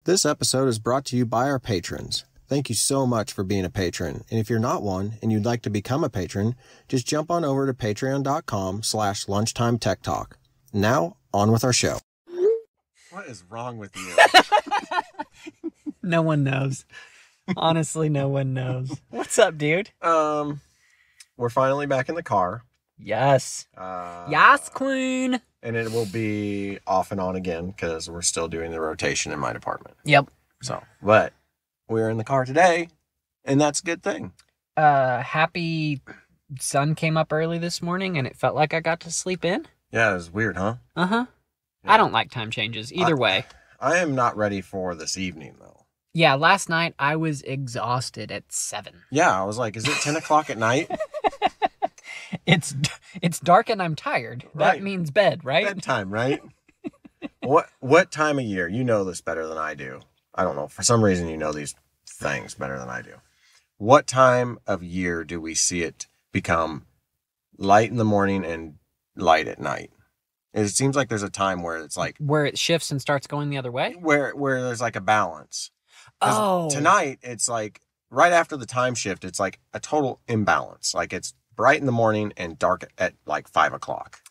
This episode is brought to you by our patrons. Thank you so much for being a patron. And if you're not one and you'd like to become a patron, just jump on over to patreon.com/LunchTimeTechTalk. Now, on with our show. What is wrong with you? No one knows. Honestly, no one knows. What's up, dude? We're finally back in the car. Yes. Yes, queen. And it will be off and on again because we're still doing the rotation in my department. Yep. So, but we're in the car today, and that's a good thing. Happy sun came up early this morning, and it felt like I got to sleep in. Yeah, it was weird, huh? Uh-huh. Yeah. I don't like time changes either way. I am not ready for this evening, though. Yeah, last night I was exhausted at 7. Yeah, I was like, is it 10 o'clock at night? It's dark and I'm tired. That Right. means bed, right? Bedtime, right? What time of year? You know this better than I do. I don't know. For some reason, you know these things better than I do. What time of year do we see it become light in the morning and light at night? It seems like there's a time where it's like... Where it shifts and starts going the other way? Where there's like a balance. Oh. Tonight, it's like, right after the time shift, it's like a total imbalance. Like it's bright in the morning and dark at like 5 o'clock.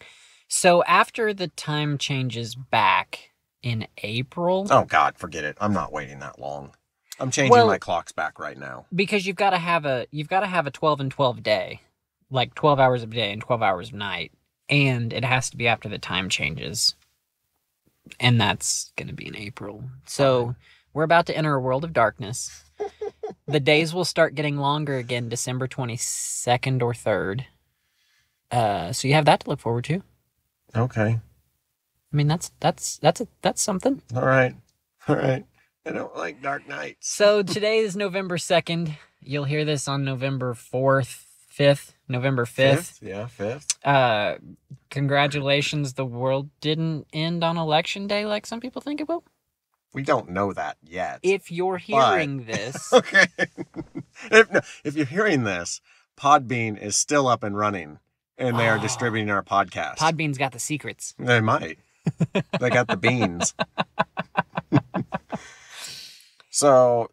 So after the time changes back in April... Oh, God, forget it. I'm not waiting that long. I'm changing my clocks back right now. Because you've got to have a 12 and 12 day. Like 12 hours of day and 12 hours of night. And it has to be after the time changes. And that's going to be in April. So we're about to enter a world of darkness. The days will start getting longer again December 22nd or 3rd. So you have that to look forward to. Okay. I mean, that's something. All right. I don't like dark nights. So today is November 2nd. You'll hear this on November 4th, 5th, November 5th. Yeah, 5th. Congratulations, the world didn't end on election day like some people think it will. We don't know that yet. If you're hearing this... Okay. If you're hearing this, Podbean is still up and running, and they are distributing our podcast. Podbean's got the secrets. They might. They got the beans. So,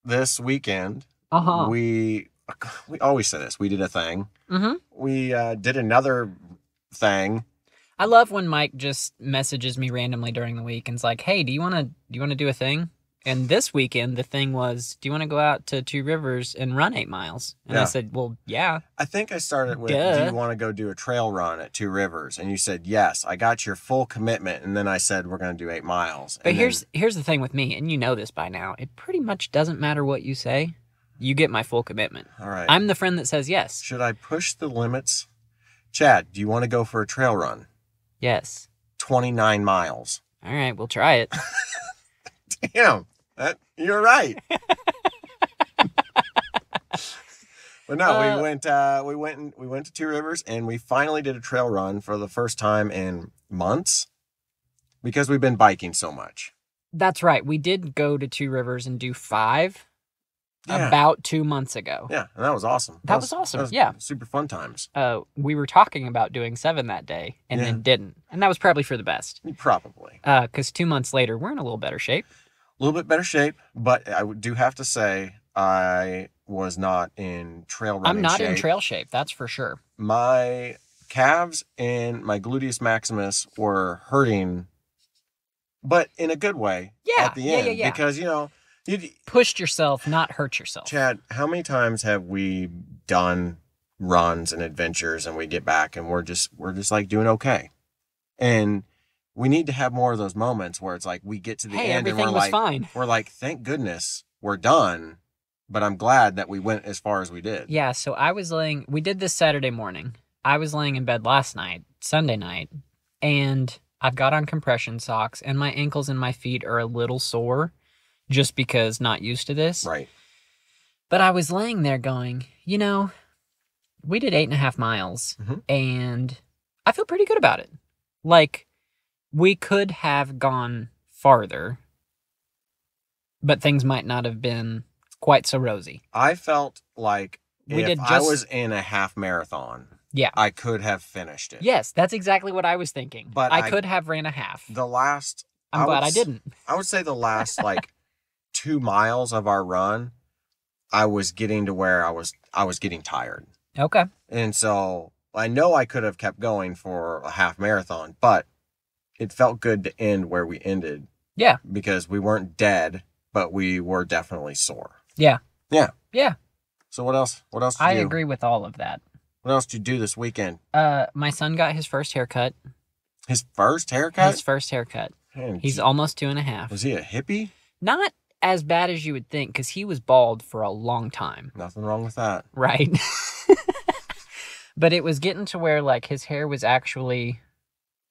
this weekend, we always say this. We did a thing. Mm-hmm. We did another thing. I love when Mike just messages me randomly during the week and's like, "Hey, do you want to do a thing?" And this weekend, the thing was, "Do you want to go out to Two Rivers and run 8 miles?" And I said, "Well, yeah." I think I started with, "Do you want to go do a trail run at Two Rivers?" And you said, "Yes." I got your full commitment, and then I said, "We're going to do 8 miles." But here's the thing with me, and you know this by now. It pretty much doesn't matter what you say. You get my full commitment. All right. I'm the friend that says yes. Should I push the limits? Chad, do you want to go for a trail run? Yes. 29 miles. All right, we'll try it. Damn, you're right. But no, we went to Two Rivers, and we finally did a trail run for the first time in months because we've been biking so much. That's right. We did go to Two Rivers and do 5 about 2 months ago. Yeah, and that was awesome. That was awesome. That was yeah. Super fun times. We were talking about doing 7 that day and then didn't. And that was probably for the best. Probably. Because 2 months later, we're in a little better shape. A little bit better shape, but I do have to say I was not in trail running shape. I'm not in trail shape, that's for sure. My calves and my gluteus maximus were hurting, but in a good way at the end. Yeah. Because, you pushed yourself, not hurt yourself. Chad, how many times have we done runs and adventures and we get back and we're just like doing okay? And we need to have more of those moments where it's like we get to the end and we're like, fine. We're like, thank goodness we're done, but I'm glad that we went as far as we did. Yeah, so we did this Saturday morning. I was laying in bed last night, Sunday night, and I've got on compression socks and my ankles and my feet are a little sore. Just because not used to this. Right. But I was laying there going, we did 8.5 miles, and I feel pretty good about it. Like, we could have gone farther, but things might not have been quite so rosy. I felt like I was in a half marathon, I could have finished it. Yes, that's exactly what I was thinking. But I could have ran a half. The last... I'm glad I didn't. I would say the last, 2 miles of our run, I was getting to where I was getting tired. Okay. And so I know I could have kept going for a half marathon, but it felt good to end where we ended. Yeah. Because we weren't dead, but we were definitely sore. Yeah. Yeah. Yeah. So what else? What else did I you do? agree with all of that. What else did you do this weekend? My son got his first haircut. His first haircut? His first haircut. Man, He's almost 2.5. Was he a hippie? Not as bad as you would think, because he was bald for a long time. Nothing wrong with that. Right. But it was getting to where, like, his hair was actually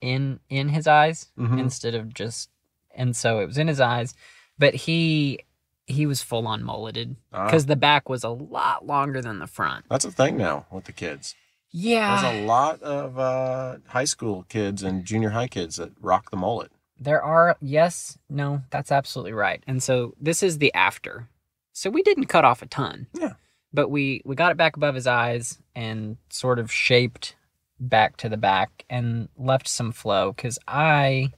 in his eyes instead of just... And so it was in his eyes. But he was full-on mulleted. Because the back was a lot longer than the front. That's a thing now with the kids. Yeah. There's a lot of high school kids and junior high kids that rock the mullet. There are, yes, no, that's absolutely right. And so this is the after. So we didn't cut off a ton. Yeah. But we got it back above his eyes and sort of shaped back to the back and left some flow, because I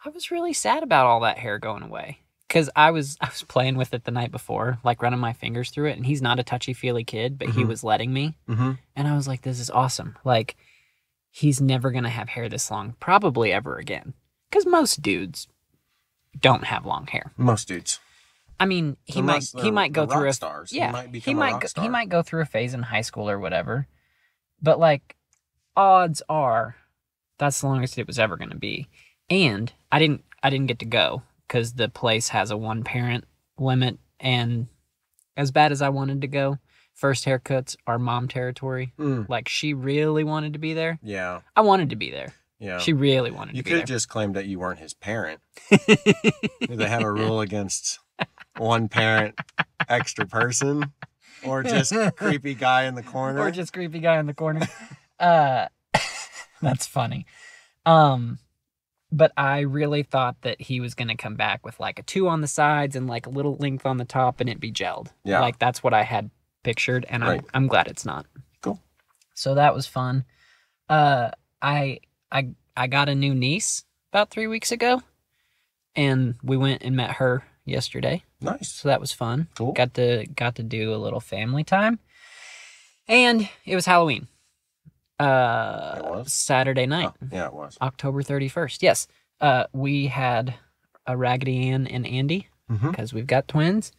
was really sad about all that hair going away. Because I was playing with it the night before, like running my fingers through it, and he's not a touchy-feely kid, but he was letting me. And I was like, this is awesome. Like, he's never going to have hair this long, probably ever again. Because most dudes don't have long hair. Most dudes. I mean, he might go through a stars. Yeah, he might go through a phase in high school or whatever. But like, odds are that's the longest it was ever going to be. And I didn't get to go because the place has a 1-parent limit, and as bad as I wanted to go, first haircuts are mom territory. Like, she really wanted to be there. Yeah. I wanted to be there. Yeah. She really wanted to be there. You could have just claimed that you weren't his parent. Do they have a rule against 1-parent extra person? Or just creepy guy in the corner? Or just creepy guy in the corner. That's funny. But I really thought that he was going to come back with like a 2 on the sides and like a little length on the top and it'd be gelled. Yeah. Like, that's what I had pictured, and right. I'm glad it's not. Cool. So that was fun. I got a new niece about 3 weeks ago, and we went and met her yesterday. Nice. So that was fun. Cool. Got to do a little family time. And it was Halloween. It was? Saturday night. Oh, yeah, it was. October 31st. Yes. We had a Raggedy Ann and Andy, because we've got twins.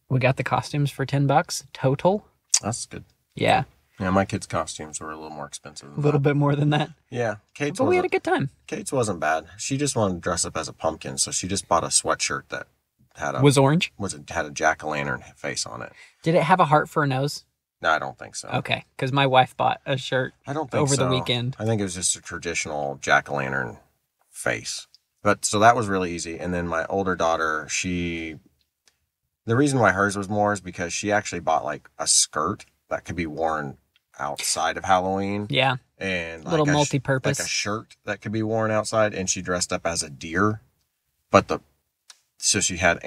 We got the costumes for $10 total. That's good. Yeah. Yeah, my kids' costumes were a little more expensive than A little bit more than that. Yeah. But we had a good time. Kate's wasn't bad. She just wanted to dress up as a pumpkin, so she just bought a sweatshirt that had Was orange? had a jack-o'-lantern face on it. Did it have a heart for a nose? No, I don't think so. Okay, because my wife bought a shirt I don't think over so. the weekend. I think it was just a traditional jack-o'-lantern face. But so that was really easy. And then my older daughter, the reason why hers was more is because she actually bought like a skirt that could be worn outside of Halloween. Yeah. And like little multi-purpose. Like a shirt that could be worn outside, and she dressed up as a deer. So she had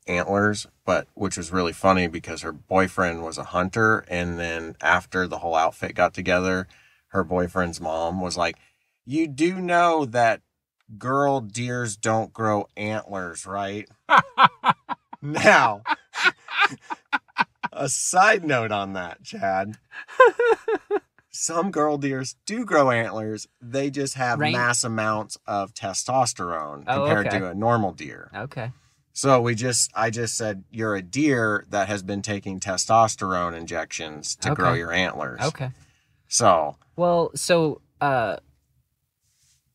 antlers, which was really funny because her boyfriend was a hunter, and then after the whole outfit got together, her boyfriend's mom was like, "You do know that girl deers don't grow antlers, right?" Now, a side note on that, Chad. Some girl deers do grow antlers. They just have mass amounts of testosterone compared to a normal deer. Okay. So I just said, you're a deer that has been taking testosterone injections to grow your antlers. Okay. So. Well, so, what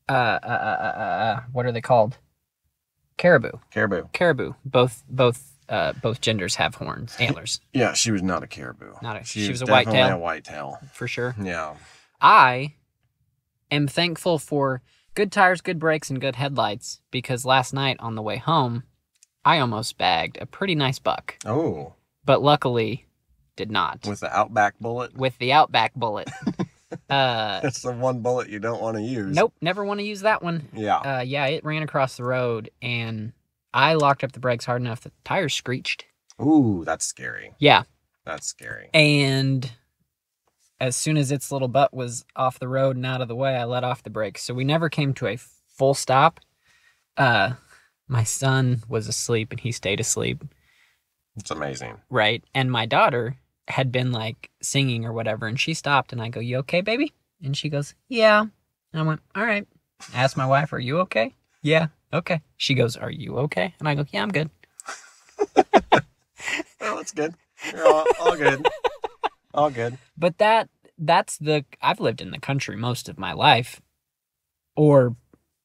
are they called? Caribou. Caribou. Both genders have horns, antlers. Yeah, she was not a caribou. She was a whitetail. A whitetail. For sure. Yeah. I am thankful for good tires, good brakes, and good headlights, because last night on the way home, I almost bagged a pretty nice buck. Oh. But luckily, did not. With the Outback Bullet? With the Outback Bullet. That's the one bullet you don't want to use. Nope, never want to use that one. Yeah. Yeah, it ran across the road, and I locked up the brakes hard enough that the tires screeched. Ooh, that's scary. Yeah. That's scary. And as soon as its little butt was off the road and out of the way, I let off the brakes. So we never came to a full stop. My son was asleep and he stayed asleep. It's amazing. Right. And my daughter had been like singing or whatever, and she stopped and I go, "You okay, baby?" And she goes, "Yeah." And I went, "All right." I asked my wife, "Are you okay?" "Yeah." "Okay." She goes, "Are you okay?" And I go, "Yeah, I'm good." Well, that's good. You're all good. All good. But that's I've lived in the country most of my life, or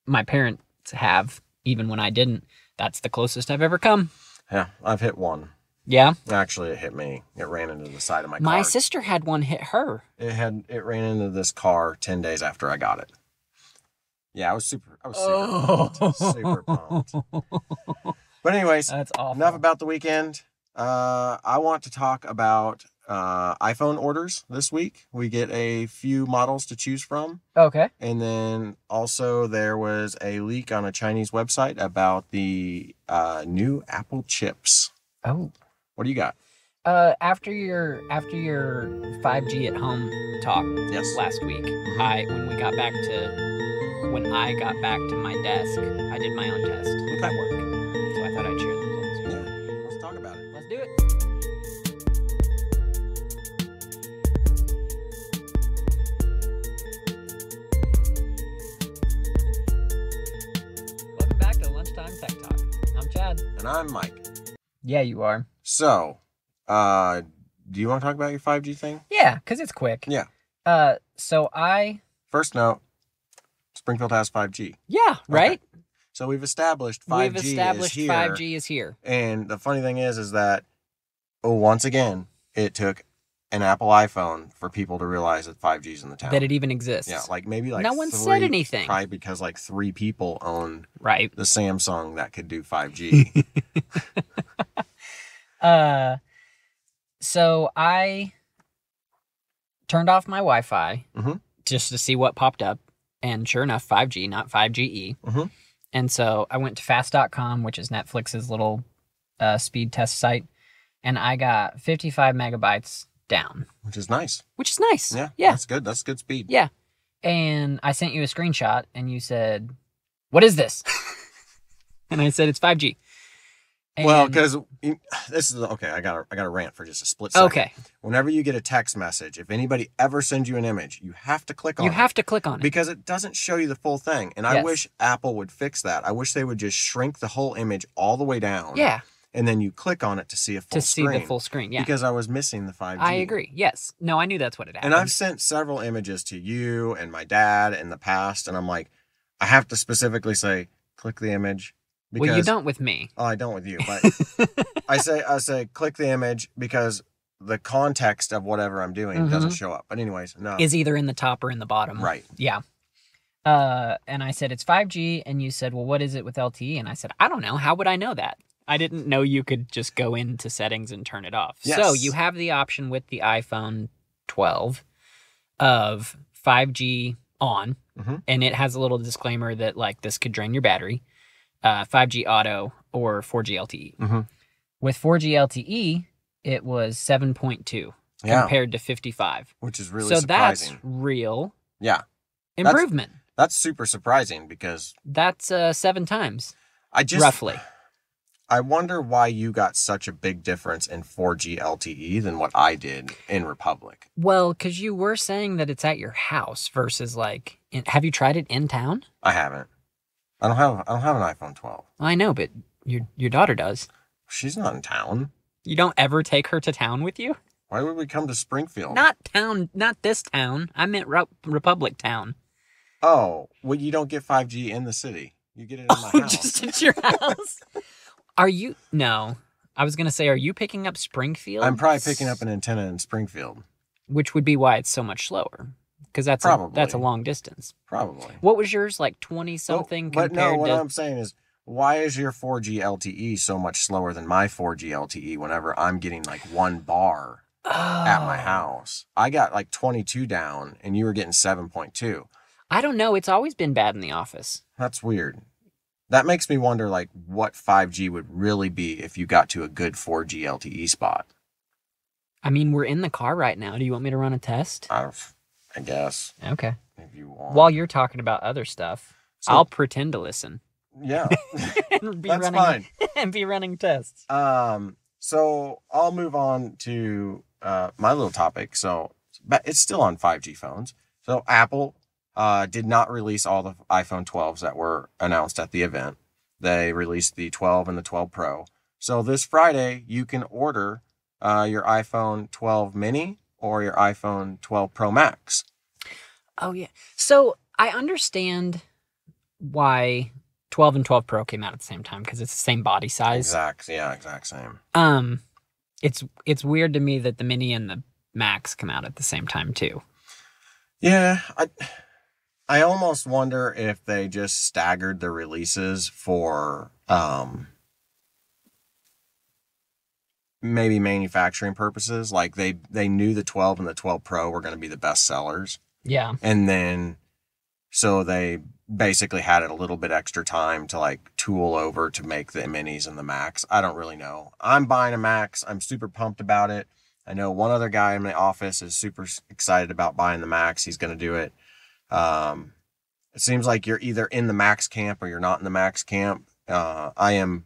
my parents have, even when I didn't. That's the closest I've ever come. Yeah, I've hit one. Yeah. Actually, it hit me. It ran into the side of my car. My sister had one hit her. It ran into this car 10 days after I got it. Yeah, I was super pumped. Super pumped. But anyways, That's awful. Enough about the weekend. I want to talk about iPhone orders this week. We get a few models to choose from. Okay. And then also there was a leak on a Chinese website about the new Apple chips. Oh. What do you got? After your 5G at home talk last week, when I got back to my desk, I did my own test at work. So I thought I'd share the results with you. Yeah, let's talk about it. Let's do it. Welcome back to Lunchtime Tech Talk. I'm Chad. And I'm Mike. Yeah, you are. So, do you want to talk about your 5G thing? Yeah, because it's quick. Yeah. First note, Springfield has 5G. Yeah, right? Okay. So we've established 5G is here. 5G is here. And the funny thing is that, once again, it took an Apple iPhone for people to realize that 5G is in the town. That it even exists. Yeah, maybe no one said anything. Probably because 3 people own the Samsung that could do 5G. So I turned off my Wi-Fi just to see what popped up. And sure enough, 5G, not 5GE. Mm-hmm. And so I went to fast.com, which is Netflix's little speed test site. And I got 55 megabytes down. Which is nice. Yeah. That's good. That's good speed. Yeah. And I sent you a screenshot and you said, "What is this?" And I said, "It's 5G." And well, because this is okay. I got a rant for just a split second. Okay. Whenever you get a text message, if anybody ever sends you an image, you have to click on it. You have to click on it because it doesn't show you the full thing. And I wish Apple would fix that. I wish they would just shrink the whole image all the way down. Yeah. And then you click on it to see a full screen. To see the full screen. Yeah. Because I was missing the 5G. I agree. Yes. No, I knew that's what it happened. And I've sent several images to you and my dad in the past, and I'm like, I have to specifically say, click the image. Because, well, you don't with me. Oh, I don't with you, but I say, click the image because the context of whatever I'm doing doesn't show up. But anyways, no. Is either in the top or in the bottom. Right. Yeah. And I said, it's 5G. And you said, well, what is it with LTE? And I said, I don't know. How would I know that? I didn't know you could just go into settings and turn it off. Yes. So you have the option with the iPhone 12 of 5G on. And it has a little disclaimer that this could drain your battery. 5G auto or 4G LTE. With 4G LTE, it was 7.2 compared to 55. Which is really surprising. So that's real improvement. That's super surprising because... That's 7 times, roughly. I wonder why you got such a big difference in 4G LTE than what I did in Republic. Well, because you were saying that it's at your house versus have you tried it in town? I haven't. I don't have an iPhone 12. I know, but your daughter does. She's not in town. You don't ever take her to town with you? Why would we come to Springfield? Not town, not this town. I meant Republic Town. Oh, well, you don't get 5G in the city. You get it in my house. Just at your house? Are you? No. I was going to say, are you picking up Springfield? I'm probably picking up an antenna in Springfield. Which would be why it's so much slower. Because that's a long distance. Probably. What was yours, 20-something compared to... But no, what I'm saying is, why is your 4G LTE so much slower than my 4G LTE whenever I'm getting 1 bar at my house? I got 22 down, and you were getting 7.2. I don't know. It's always been bad in the office. That's weird. That makes me wonder, what 5G would really be if you got to a good 4G LTE spot. I mean, we're in the car right now. Do you want me to run a test? I guess. Okay. If you want. While you're talking about other stuff, I'll pretend to listen. Yeah. and be That's running fine. and be running tests. So I'll move on to my little topic. So it's still on 5G phones. So Apple did not release all the iPhone 12s that were announced at the event. They released the 12 and the 12 Pro. So this Friday, you can order your iPhone 12 mini or your iPhone 12 Pro Max. Oh, yeah. So I understand why 12 and 12 Pro came out at the same time, because it's the same body size. Exact same. It's weird to me that the mini and the Max come out at the same time too. Yeah, I almost wonder if they just staggered the releases for maybe manufacturing purposes. Like they knew the 12 and the 12 Pro were going to be the best sellers. Yeah. And then so they basically had it a little bit extra time to like tool over to make the minis and the Max. I don't really know. I'm buying a Max. I'm super pumped about it. I know one other guy in my office is super excited about buying the Max. He's going to do it. It seems like you're either in the Max camp or you're not in the Max camp. I am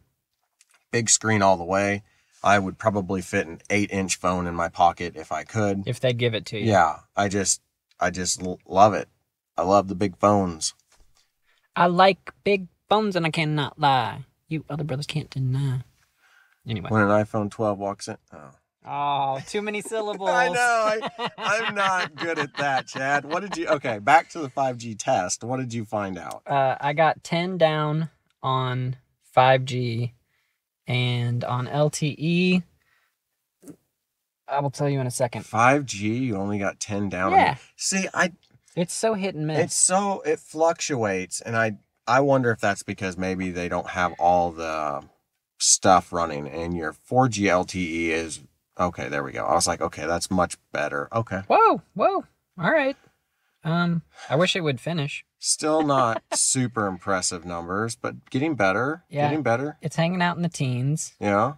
big screen all the way. I would probably fit an 8-inch phone in my pocket if I could. If they give it to you. Yeah, I just love it. I love the big phones. I like big phones and I cannot lie. You other brothers can't deny. Anyway. When an iPhone 12 walks in. Oh, too many syllables. I know. I'm not good at that, Chad. Okay, back to the 5G test. What did you find out? I got 10 down on 5G, and on LTE, I will tell you in a second. 5G, you only got 10 down? Yeah. See, it's so hit and miss. It fluctuates, and I wonder if that's because maybe they don't have all the stuff running, and your 4G LTE is... Okay, there we go. I was like, okay, that's much better. Okay. Whoa. All right. I wish it would finish. Still not super impressive numbers, but getting better. Yeah. Getting better. It's hanging out in the teens. Yeah.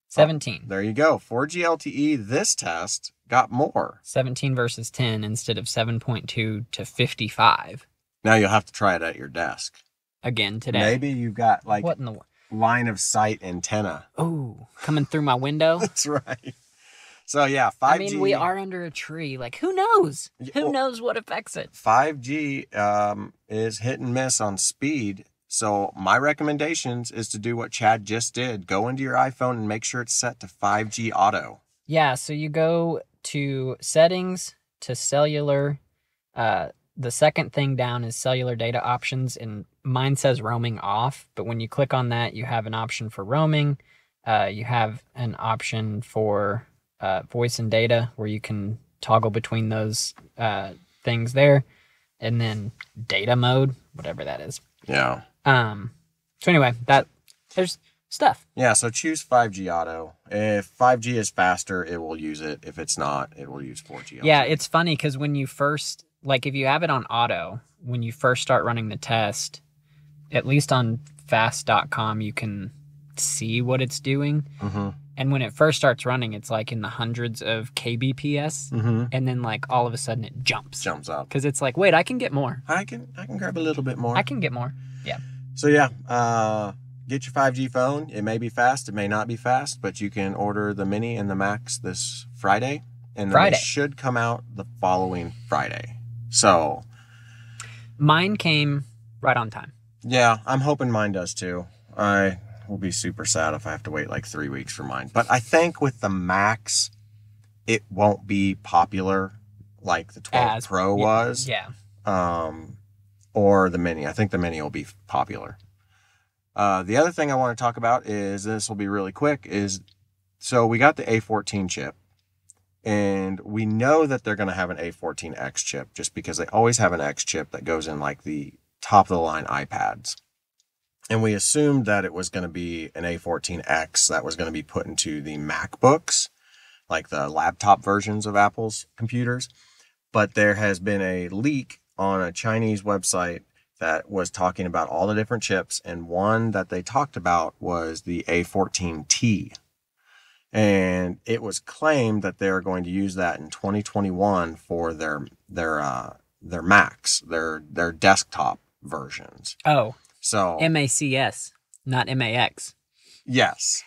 17. There you go. 4G LTE, this test got more. 17 versus 10 instead of 7.2 to 55. Now you'll have to try it at your desk. Again today. Maybe you've got like... What in the... line of sight antenna. Oh, coming through my window. That's right. So yeah, 5G. I mean, we are under a tree. Like, who knows? Who knows what affects it? 5G is hit and miss on speed. So my recommendations is to do what Chad just did. Go into your iPhone and make sure it's set to 5G auto. Yeah, so you go to settings, to cellular. The second thing down is cellular data options, and mine says roaming off, but when you click on that, you have an option for roaming. You have an option for voice and data, where you can toggle between those things there, and then data mode, whatever that is. Yeah. So anyway, there's stuff. Yeah, so choose 5G auto. If 5G is faster, it will use it. If it's not, it will use 4G. Yeah, it's funny because when you first... Like, if you have it on auto, when you first start running the test, at least on fast.com, you can see what it's doing. Mm-hmm. And when it first starts running, it's like in the hundreds of kbps. Mm-hmm. And then, like, all of a sudden it jumps up. Because it's like, wait, I can get more. I can grab a little bit more. I can get more. Yeah. So, yeah, get your 5G phone. It may be fast. It may not be fast. But you can order the Mini and the Max this Friday. And then they should come out the following Friday. So mine came right on time. Yeah, I'm hoping mine does too. I will be super sad if I have to wait like 3 weeks for mine. But I think with the Max, it won't be popular like the 12 Pro was. Yeah. Or the Mini. I think the Mini will be popular. The other thing I want to talk about is, this will be really quick, is so we got the A14 chip. And we know that they're going to have an A14X chip, just because they always have an X chip that goes in like the top of the line iPads. And we assumed that it was going to be an A14X that was going to be put into the MacBooks, like the laptop versions of Apple's computers. But there has been a leak on a Chinese website that was talking about all the different chips. And one that they talked about was the A14T. And it was claimed that they're going to use that in 2021 for their Macs, their desktop versions. Oh, So MACS, not MAX. yes.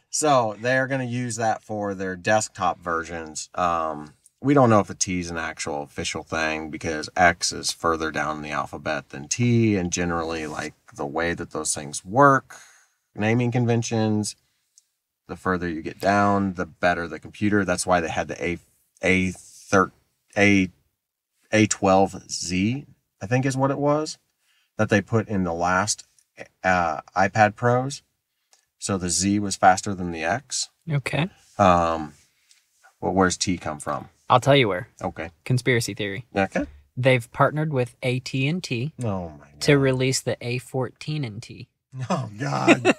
So they're going to use that for their desktop versions. We don't know if the T is an actual official thing because X is further down the alphabet than T, and generally, like the way that those things work, naming conventions, the further you get down, the better the computer. That's why they had the A12Z, I think is what it was, that they put in the last iPad Pros. So the Z was faster than the X. Okay. Well, where's T come from? I'll tell you where. Okay. Conspiracy theory. Okay. They've partnered with AT&T Oh my God. to release the A14T. Oh God.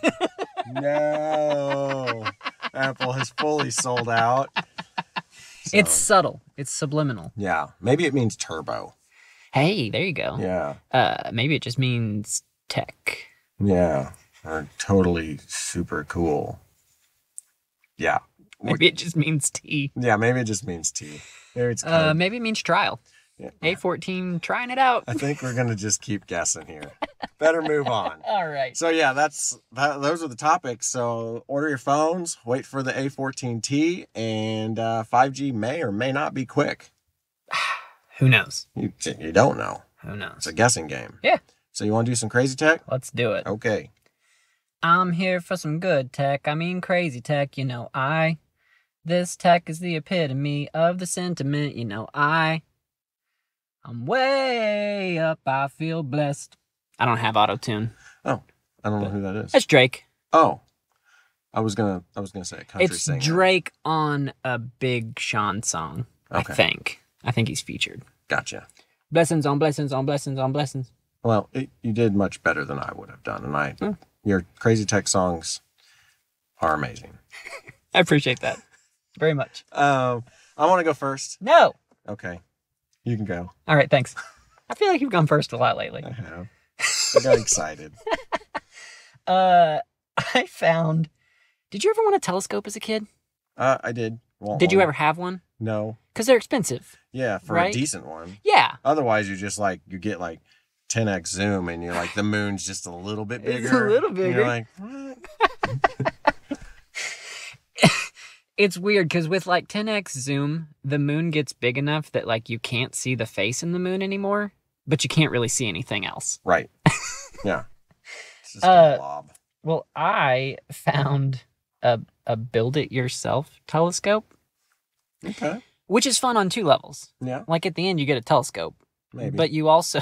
No. Apple has fully sold out. So, It's subtle. It's subliminal. yeah. Maybe it means turbo. Hey, there you go. Yeah. Maybe it just means tech. Yeah. Or totally super cool. Yeah. Maybe it just means T. Yeah, maybe it just means T. Maybe it's code. Maybe it means trial. Yeah. A14 trying it out. I think we're gonna just keep guessing here. Better move on. All right. So yeah, those are the topics. So order your phones, wait for the A14T, and 5G may or may not be quick. Who knows? You don't know. Who knows? It's a guessing game. Yeah. So you want to do some crazy tech? Let's do it. Okay. I'm here for some good tech. I mean crazy tech. This tech is the epitome of the sentiment. I'm way up. I feel blessed. I don't have auto-tune. Oh, I don't know who that is. That's Drake. Oh, I was gonna say a country It's singer. Drake on a Big Sean song. Okay. I think he's featured. Gotcha. Blessings on blessings on blessings on blessings. Well, you did much better than I would have done, and your crazy tech songs are amazing. I appreciate that very much. I want to go first. No. Okay, you can go. All right, thanks. I feel like you've gone first a lot lately. I have. I got excited. I found. Did you ever want a telescope as a kid? I did. Did you ever have one? No. Because they're expensive. Yeah, for right? a decent one. Yeah. Otherwise, you get like 10x zoom, and you're like the moon's just a little bit bigger. It's a little And bigger. you're like, what? It's weird because with like 10x zoom, the moon gets big enough that like you can't see the face in the moon anymore, but you can't really see anything else. Right. Yeah. It's just a blob. Well, I found a build-it-yourself telescope, Okay. which is fun on two levels. Yeah. Like at the end, you get a telescope, Maybe. but you also,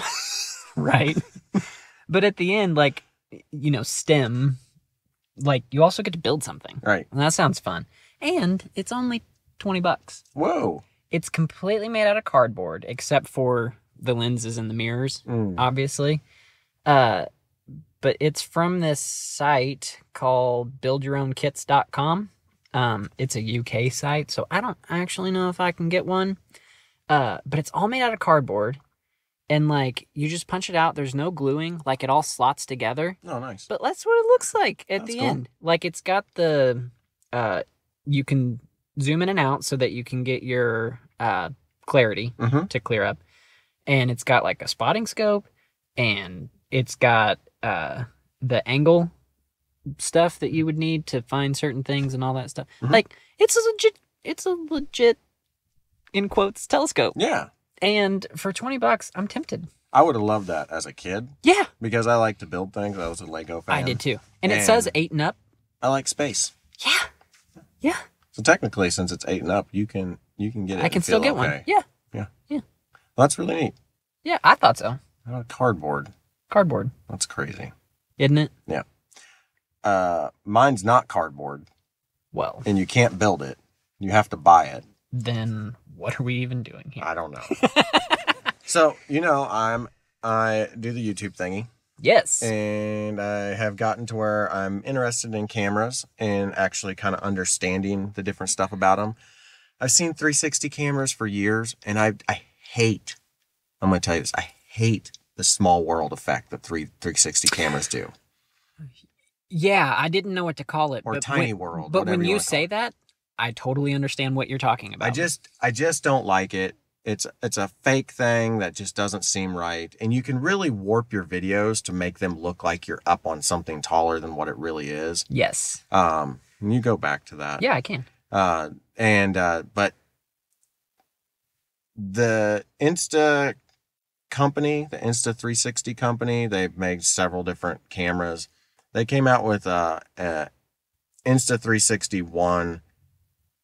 right? But at the end, like, STEM, like you also get to build something. Right. And that sounds fun. And it's only $20. Whoa. It's completely made out of cardboard, except for the lenses and the mirrors, obviously. But it's from this site called buildyourown.kits.com. It's a UK site, so I don't actually know if I can get one. But it's all made out of cardboard. And, like, you just punch it out. There's no gluing. Like, it all slots together. Oh, nice. But that's what it looks like at That's the cool. end. Like, it's got the... you can zoom in and out so that you can get your clarity to clear up. And it's got, like, a spotting scope. And it's got the angle stuff that you would need to find certain things and all that stuff. Like, it's a legit, in quotes, telescope. Yeah. And for $20, I'm tempted. I would have loved that as a kid. Yeah. Because I like to build things. I was a Lego fan. I did too. And it says 8 and up. I like space. Yeah. Yeah. So technically, since it's 8 and up, you can get it. I can still get one. Yeah. Yeah. Yeah. Well, that's really neat. Yeah, I thought so. Cardboard. Cardboard. That's crazy. Isn't it? Yeah. Mine's not cardboard, Well, and you can't build it. You have to buy it. then what are we even doing here? I don't know. So, I do the YouTube thingy, Yes. and I have gotten to where I'm interested in cameras and actually kind of understanding the different stuff about them. I've seen 360 cameras for years, and I hate, I'm going to tell you this, I hate the small world effect that 360 cameras do. Yeah, I didn't know what to call it. Or but tiny world, But whatever when you you wanna call say it. that, I totally understand what you're talking about. I just don't like it. It's a fake thing that just doesn't seem right. And you can really warp your videos to make them look like you're up on something taller than what it really is. Yes. And you go back to that. Yeah, I can. But the Insta company, the Insta360 company, they've made several different cameras. They came out with Insta360 One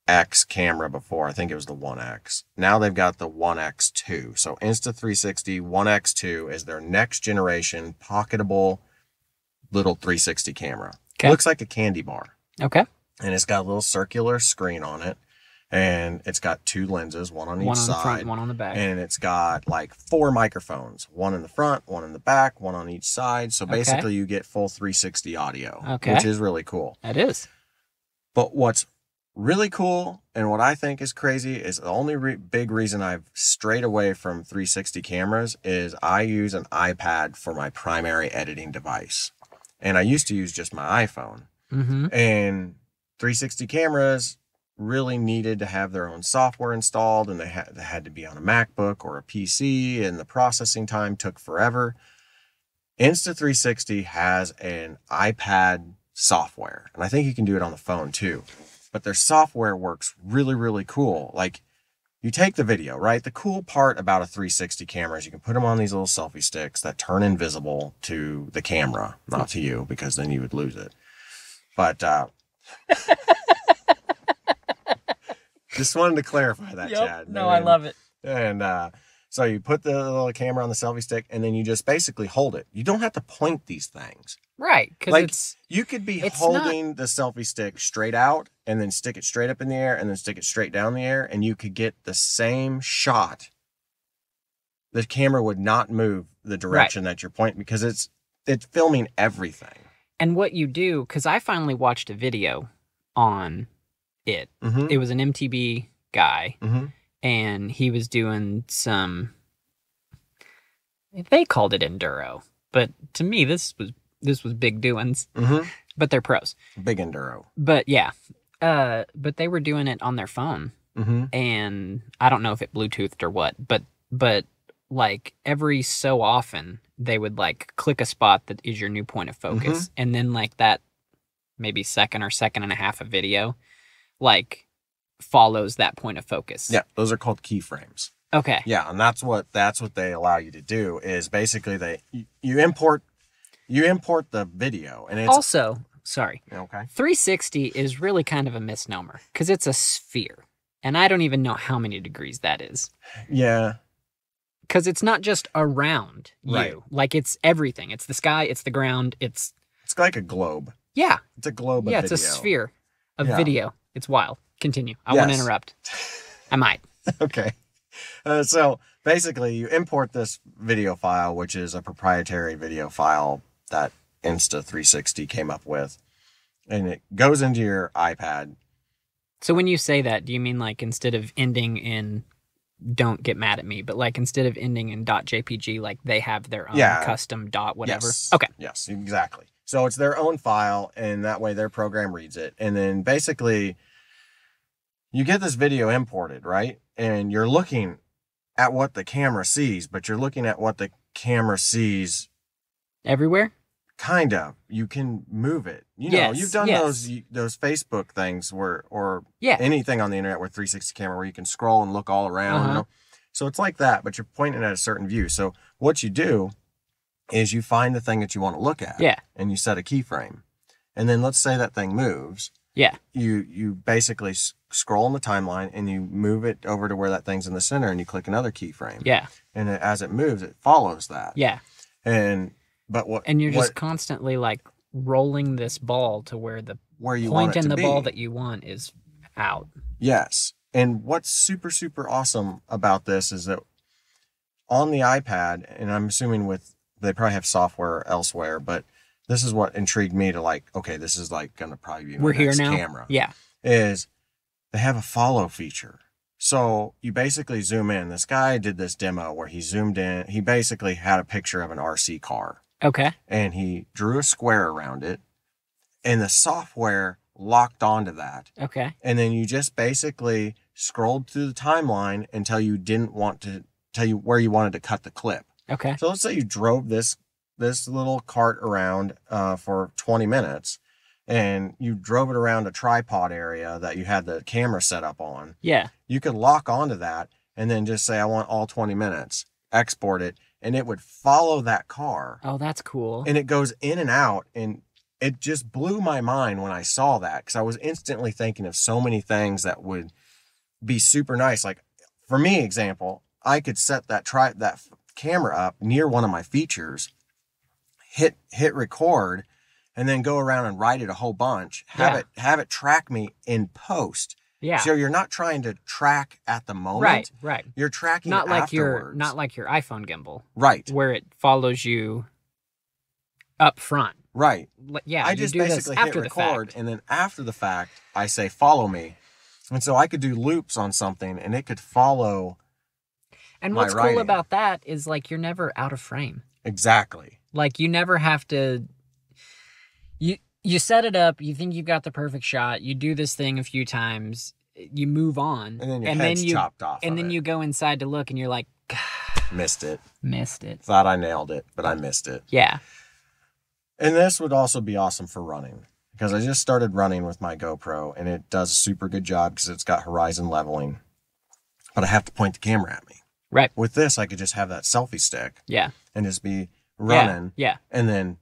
X camera before. I think it was the One X. Now they've got the One X2. So Insta360 One X2 is their next generation pocketable little 360 camera. Okay. Looks like a candy bar. Okay. And it's got a little circular screen on it. And it's got 2 lenses, one on each side. One on the front, one on the back. And it's got like 4 microphones, one in the front, one in the back, one on each side. So basically you get full 360 audio, which is really cool. That is. But what's really cool and what I think is crazy is the only big reason I've strayed away from 360 cameras is I use an iPad for my primary editing device. And I used to use just my iPhone. Mm-hmm. And 360 cameras really needed to have their own software installed, and they had to be on a MacBook or a PC, and the processing time took forever. Insta360 has an iPad software, and I think you can do it on the phone too. But their software works really, really cool. Like, you take the video, right? The cool part about a 360 camera is you can put them on these little selfie sticks that turn invisible to the camera, not to you, because then you would lose it. But just wanted to clarify that, Chad. No, I love it. And so you put the little camera on the selfie stick, and then you just basically hold it. You don't have to point these things. Right, because like, you could be holding the selfie stick straight out, and then stick it straight up in the air, and then stick it straight down the air, and you could get the same shot. The camera would not move the direction that you're pointing, because it's filming everything. And what you do, because I finally watched a video on it. Mm-hmm. It was an MTB guy, mm-hmm. and he was doing some, they called it enduro, but to me this was big doings. Mm-hmm. But they're pros. Big enduro. But yeah, but they were doing it on their phone, mm-hmm. and I don't know if it Bluetoothed or what, but like every so often they would like click a spot that is your new point of focus, mm-hmm. and then like that maybe second or second and a half of video like follows that point of focus. Yeah, those are called key frames. Okay. Yeah, and that's what they allow you to do is basically you import the video, and it's also, sorry. Okay. 360 is really kind of a misnomer because it's a sphere, and I don't even know how many degrees that is. Yeah. Because it's not just around you. Right. Like, it's everything. It's the sky, it's the ground, it's like a globe. Yeah. It's a globe of yeah, video. It's a sphere of video. It's wild. Continue. I won't interrupt. I might. Okay. So basically, you import this video file, which is a proprietary video file that Insta360 came up with, and it goes into your iPad. So when you say that, do you mean like instead of ending in, don't get mad at me, but like instead of ending in .jpg, like they have their own custom dot whatever? Yes. Okay. Yes, exactly. So it's their own file, and that way their program reads it. And then basically, you get this video imported, right? And you're looking at what the camera sees, but you're looking at what the camera sees everywhere. Kind of. You can move it. You know, you've done those Facebook things or anything on the internet with 360 camera where you can scroll and look all around. You know? So it's like that, but you're pointing at a certain view. So what you do is you find the thing that you want to look at. Yeah. And you set a keyframe. And then let's say that thing moves. Yeah. You basically scroll in the timeline and you move it over to where that thing's in the center, and you click another keyframe. Yeah. And as it moves, it follows that. Yeah. And you're just constantly like rolling this ball to where you point in the ball that you want is out. Yes. And what's super, super awesome about this is that on the iPad, and I'm assuming they probably have software elsewhere, but this is what intrigued me to like, okay, this is like going to probably be my next camera. Yeah. Is they have a follow feature. So you basically zoom in. This guy did this demo where he zoomed in. He basically had a picture of an RC car. Okay. And he drew a square around it, and the software locked onto that. Okay. And then you just basically scrolled through the timeline until you didn't want to tell you where you wanted to cut the clip. Okay. So let's say you drove this little cart around for 20 minutes, and you drove it around a tripod area that you had the camera set up on. Yeah. You could lock onto that and then just say, I want all 20 minutes, export it, and it would follow that car. Oh, that's cool. And it goes in and out, and it just blew my mind when I saw that, because I was instantly thinking of so many things that would be super nice. Like, for me, example, I could set that camera up near one of my features, hit record, and then go around and write it a whole bunch. Have it track me in post. Yeah. So you're not trying to track at the moment. Right. You're tracking not like afterwards. not like your iPhone gimbal. Right. Where it follows you up front. Right. Yeah. I just basically hit record, and then after the fact, I say, follow me. And so I could do loops on something, and it could follow. And what's cool about that is, like, you're never out of frame. Exactly. Like, you never have to. You set it up, you think you've got the perfect shot, you do this thing a few times, you move on. And then your head's chopped off. And then you go inside to look, and you're like, missed it. Thought I nailed it, but I missed it. Yeah. And this would also be awesome for running, because I just started running with my GoPro, and it does a super good job because it's got horizon leveling. But I have to point the camera at me. Right. With this, I could just have that selfie stick. Yeah. And just be running. Yeah. And then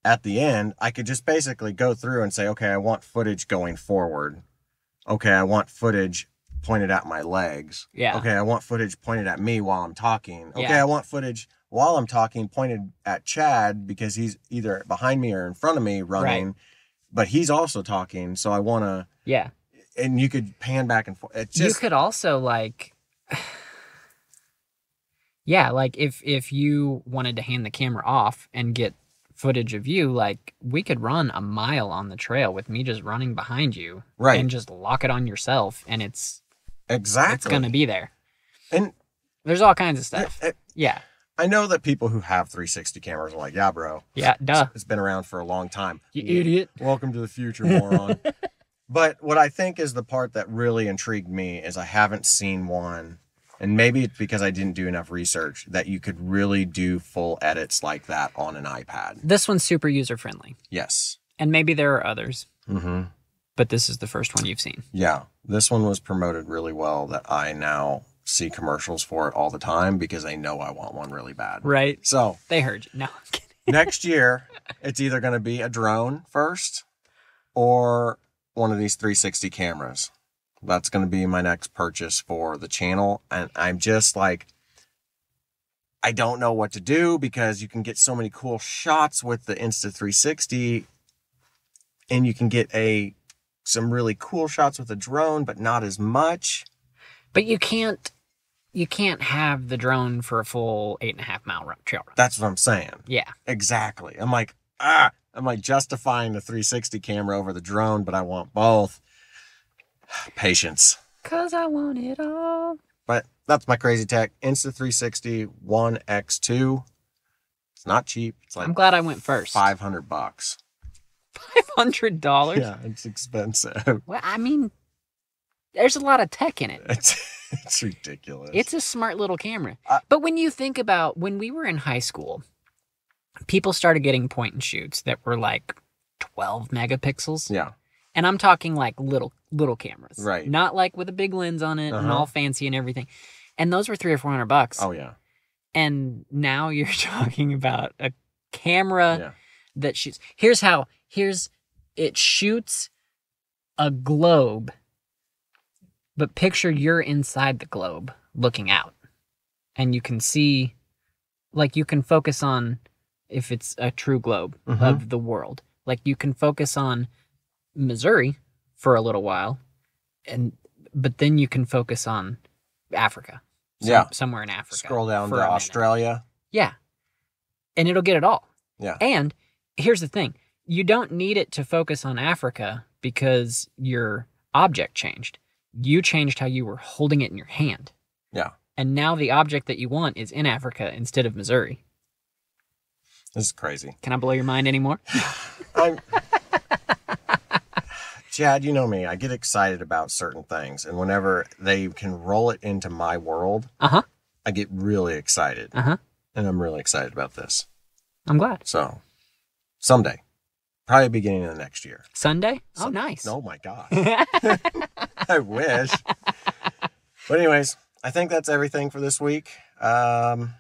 at the end, I could just basically go through and say, okay, I want footage going forward. Okay, I want footage pointed at my legs. Yeah. Okay, I want footage pointed at me while I'm talking. Okay, Yeah. I want footage while I'm talking pointed at Chad, because he's either behind me or in front of me running, but he's also talking. So I want to. Yeah. And you could pan back and forth. You could also, like. Yeah, like if you wanted to hand the camera off and get footage of you, like, we could run a mile on the trail with me just running behind you. Right. And just lock it on yourself, and it's exactly going to be there. And there's all kinds of stuff. Yeah. I know that people who have 360 cameras are like, yeah, bro. Yeah, duh. It's been around for a long time. You idiot. Welcome to the future, moron. But what I think is the part that really intrigued me is I haven't seen one, and maybe it's because I didn't do enough research, that you could really do full edits like that on an iPad. This one's super user-friendly. Yes. And maybe there are others. Mm-hmm. But this is the first one you've seen. Yeah. This one was promoted really well, that I now see commercials for it all the time because they know I want one really bad. Right. So they heard you. No, I'm kidding. Next year, it's either going to be a drone first or one of these 360 cameras. That's going to be my next purchase for the channel. And I'm just like, I don't know what to do, because you can get so many cool shots with the Insta360, and you can get some really cool shots with a drone, but not as much. But you can't have the drone for a full 8.5 mile trail run. That's what I'm saying. Yeah. Exactly. I'm like justifying the 360 camera over the drone, but I want both. Patience. 'Cause I want it all. But that's my crazy tech. Insta360 One X2. It's not cheap. It's like, I'm glad I went first. $500. $500? Yeah, it's expensive. Well, I mean, there's a lot of tech in it. It's ridiculous. It's a smart little camera. But when you think about when we were in high school, people started getting point and shoots that were like 12 megapixels. Yeah. And I'm talking like little cameras. Right. Not like with a big lens on it and all fancy and everything. And those were $300 or $400. Oh, yeah. And now you're talking about a camera that shoots. It shoots a globe, but picture you're inside the globe looking out. And you can see, like, you can focus on, if it's a true globe of the world, like, you can focus on Missouri for a little while, but then you can focus on Africa. Somewhere in Africa. Scroll down to Australia. Yeah. And it'll get it all. Yeah. And here's the thing. You don't need it to focus on Africa because your object changed. You changed how you were holding it in your hand. Yeah. And now the object that you want is in Africa instead of Missouri. This is crazy. Can I blow your mind anymore? Chad, you know me. I get excited about certain things. And whenever they can roll it into my world, Uh-huh. I get really excited. Uh-huh. And I'm really excited about this. I'm glad. So, someday. Probably beginning of the next year. Sunday? Oh, nice. Oh, my gosh. I wish. But anyways, I think that's everything for this week. I'm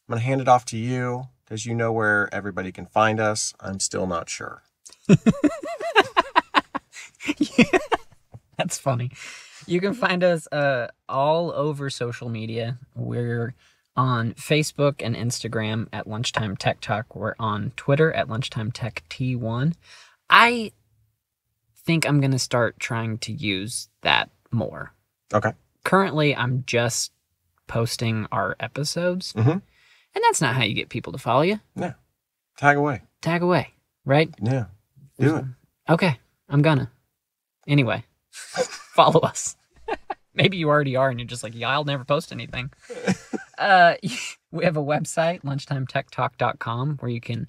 going to hand it off to you because you know where everybody can find us. I'm still not sure. Yeah. That's funny. You can find us all over social media. We're on Facebook and Instagram at Lunchtime Tech Talk. We're on Twitter at LunchTimeTechT1. I think I'm going to start trying to use that more. Okay. Currently, I'm just posting our episodes. Mm-hmm. And that's not how you get people to follow you. Yeah. Tag away. Tag away, right? Yeah. Do it. Okay. I'm gonna. Anyway, follow us. Maybe you already are and you're just like, yeah, I'll never post anything. We have a website, LunchTimeTechTalk.com, where you can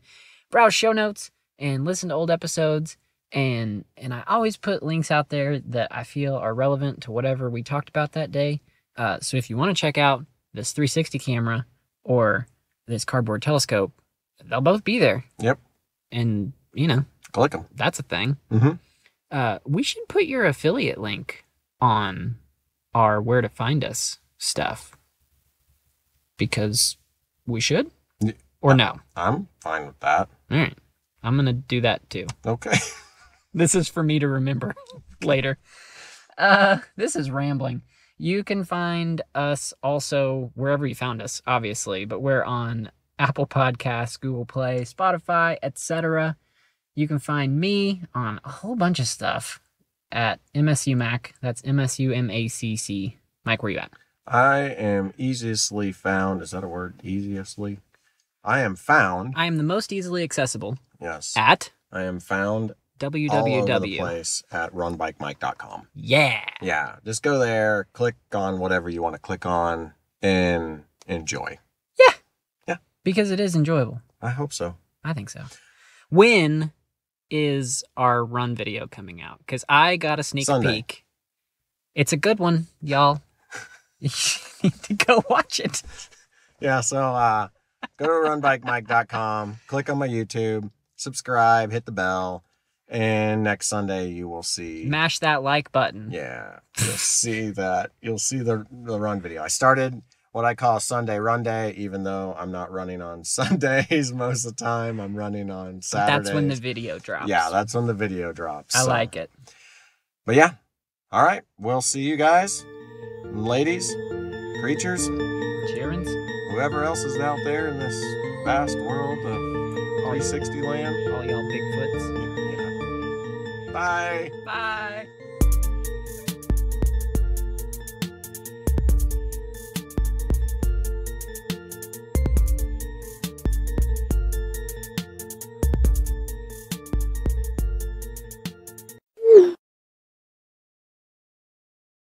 browse show notes and listen to old episodes. And I always put links out there that I feel are relevant to whatever we talked about that day. So if you want to check out this 360 camera or this cardboard telescope, they'll both be there. Yep. And, you know, click them. That's a thing. Mm-hmm. We should put your affiliate link on our where to find us stuff. Because we should? Or no? I'm fine with that. All right. I'm going to do that too. Okay. This is for me to remember later. This is rambling. You can find us also wherever you found us, obviously, but we're on Apple Podcasts, Google Play, Spotify, etc. You can find me on a whole bunch of stuff at MSU Mac. That's MSUMACC. Mike, where you at? I am easily found. Is that a word? Easily? I am found. I am the most easily accessible. Yes. At? I am found www. all over the place at runbikemike.com. Yeah. Yeah. Just go there, click on whatever you want to click on, and enjoy. Yeah. Yeah. Because it is enjoyable. I hope so. I think so. When is our run video coming out? Because I got a sneak Sunday. peek. It's a good one, y'all. You need to go watch it. Yeah, so go to runbikemike.com, click on my YouTube, subscribe, hit the bell, and next Sunday you will see. Mash that like button. Yeah, you'll see that. You'll see the run video. I started what I call Sunday run day, even though I'm not running on Sundays most of the time. I'm running on Saturdays. That's when the video drops. Yeah, that's when the video drops. I like it. But yeah, all right. We'll see you guys, ladies, creatures, Cheerins. whoever else is out there in this vast world of 360 land. All y'all Bigfoots. Yeah. Bye. Bye.